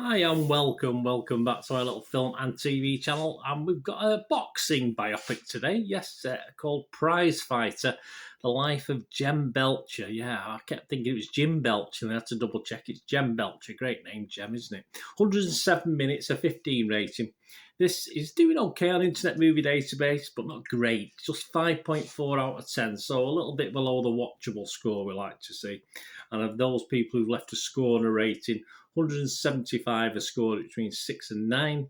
Hi and welcome back to our little film and TV channel. And we've got a boxing biopic today, yes, called Prizefighter, The Life of Jem Belcher. Yeah, I kept thinking it was Jim Belcher, and I had to double check. It's Jem Belcher, great name, Jem, isn't it? 107 minutes, a 15 rating. This is doing okay on Internet Movie Database, but not great. Just 5.4 out of 10, so a little bit below the watchable score we like to see. And of those people who've left a score and a rating, 175 are scored between 6 and 9,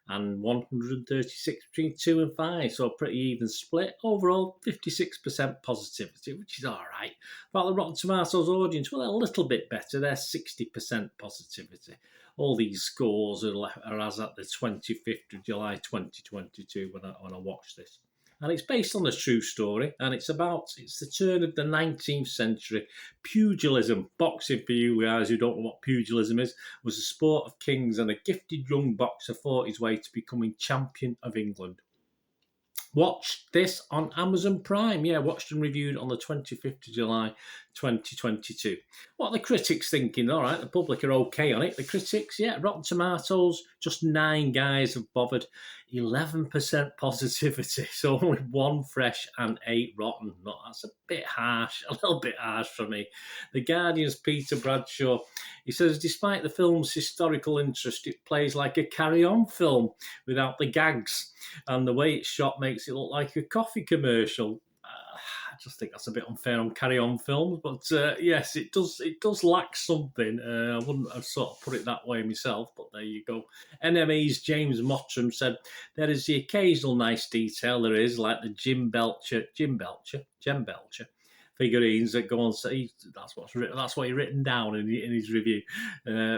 and 136 between 2 and 5. So a pretty even split. Overall, 56% positivity, which is all right. About the Rotten Tomatoes audience, well, they're a little bit better. They're 60% positivity. All these scores are as at the 25th of July 2022 when I watched this. And it's based on a true story, and it's the turn of the 19th century. Pugilism, boxing for you guys who don't know what pugilism is, was a sport of kings, and a gifted young boxer fought his way to becoming champion of England. Watched this on Amazon Prime. Yeah, watched and reviewed on the 25th of July 2022. What are the critics thinking? All right, the public are okay on it. The critics, yeah, Rotten Tomatoes, just 9 guys have bothered. 11% positivity, so only 1 fresh and 8 rotten. No, that's a bit harsh, a little bit harsh for me. The Guardian's Peter Bradshaw, he says, despite the film's historical interest, it plays like a carry-on film without the gags, and the way it's shot makes it look like a coffee commercial. I just think that's a bit unfair on carry-on films, but yes, it does lack something. I wouldn't have sort of put it that way myself, but there you go. NME's James Mottram said, there is the occasional nice detail there is, like the Jem Belcher figurines that go on sale. That's what he written down in his review.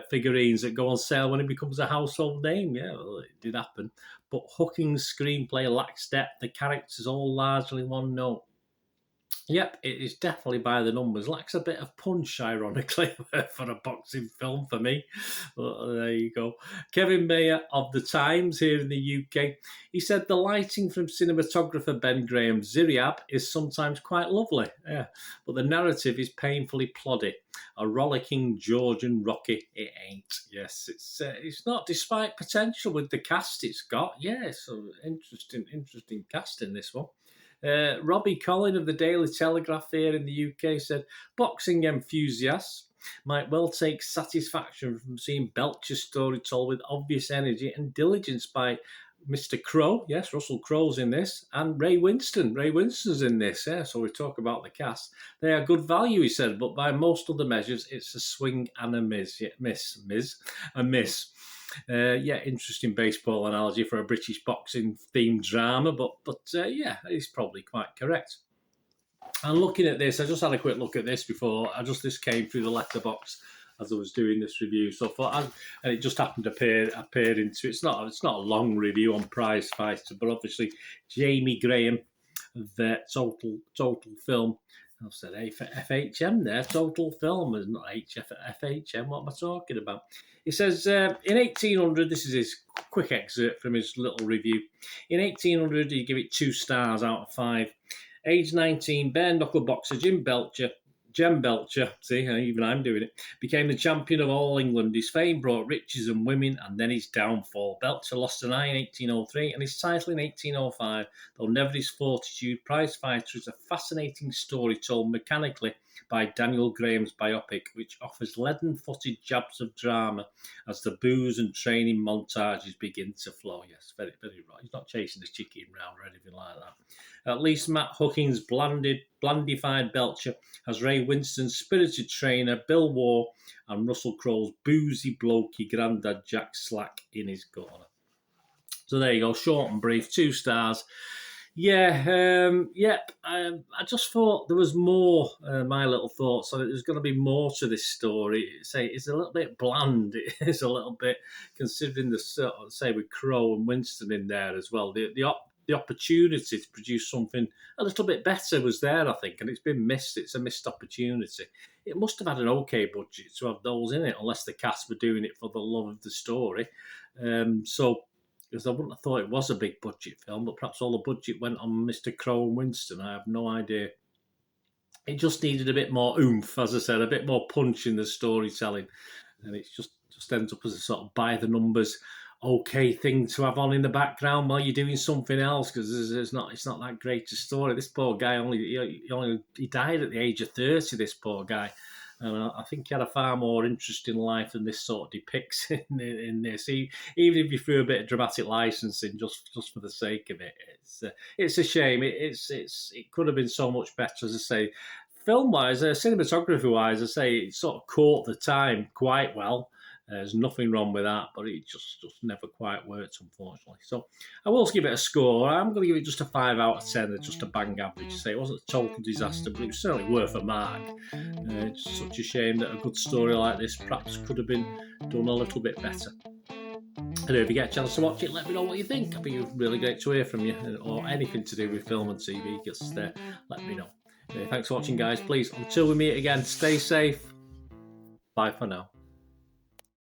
Figurines that go on sale when it becomes a household name. Yeah, well, it did happen. But Hooking's screenplay lacks depth. The characters all largely one note. Yep, it is definitely by the numbers. Lacks a bit of punch, ironically, for a boxing film for me. But there you go. Kevin Mayer of The Times here in the UK, he said the lighting from cinematographer Ben Graham Ziriab is sometimes quite lovely, yeah, but the narrative is painfully ploddy. A rollicking Georgian Rocky, it ain't. Yes, it's not, despite potential with the cast it's got. Yeah, so interesting cast in this one. Robbie Collin of the Daily Telegraph here in the UK said, boxing enthusiasts might well take satisfaction from seeing Belcher's story told with obvious energy and diligence by Mr. Crowe. Yes, Russell Crowe's in this, and Ray Winston. Ray Winston's in this, yeah, so we talk about the cast. They are good value, he said, but by most other measures, it's a swing and a miss. Yeah, a miss. Yeah, interesting baseball analogy for a British boxing themed drama, but yeah, it's probably quite correct. And looking at this, I just had a quick look at this before. This came through the letterbox as I was doing this review, so I thought, and it just happened to appear into. It's not a long review on Prizefighter, but obviously Jamie Graham, the Total Film. I've said FHM there, Total Film, is not FHM. What am I talking about? He says, in 1800, this is his quick excerpt from his little review. In 1800, he gave it 2 stars out of 5. Age 19, bare knuckle boxer Jem Belcher, see, even I'm doing it, became the champion of all England. His fame brought riches and women, and then his downfall. Belcher lost an eye in 1803 and his title in 1805. Though never his fortitude, Prizefighter is a fascinating story told mechanically by Daniel Graham's biopic, which offers leaden-footed jabs of drama as the booze and training montages begin to flow. Yes, very, very right. He's not chasing the chicken round or anything like that. At least Matt Hooking's blandified Belcher has Ray Winston's spirited trainer Bill Waugh and Russell Crowe's boozy blokey granddad Jack Slack in his corner. So there you go, short and brief, 2 stars. Yeah, I just thought there was more, my little thoughts on it. There's going to be more to this story. It's a little bit bland. It is a little bit, considering say with Crowe and Winston in there as well. The opportunity to produce something a little bit better was there, I think, and it's been missed. It's a missed opportunity. It must have had an okay budget to have those in it, unless the cast were doing it for the love of the story. Because I wouldn't have thought it was a big budget film, but perhaps all the budget went on Mr. Crowe and Winston. I have no idea. It just needed a bit more oomph, as I said, a bit more punch in the storytelling, and it's just just ends up as a sort of by the numbers okay thing to have on in the background while you're doing something else, because it's not that great a story. This poor guy he died at the age of 30. This poor guy. And I think he had a far more interesting life than this sort of depicts in this. Even if you threw a bit of dramatic licensing just for the sake of it, it's a shame. It could have been so much better, as I say. Film wise, cinematography wise, I say it sort of caught the time quite well. There's nothing wrong with that, but it just never quite worked, unfortunately. So I will give it a score. I'm going to give it just a 5 out of 10, just a bang average. Say it wasn't a total disaster, but it was certainly worth a mark. It's such a shame that a good story like this perhaps could have been done a little bit better. And if you get a chance to watch it, let me know what you think. I think it's really great to hear from you, or anything to do with film and TV, just let me know. Thanks for watching, guys. Please, until we meet again, stay safe. Bye for now.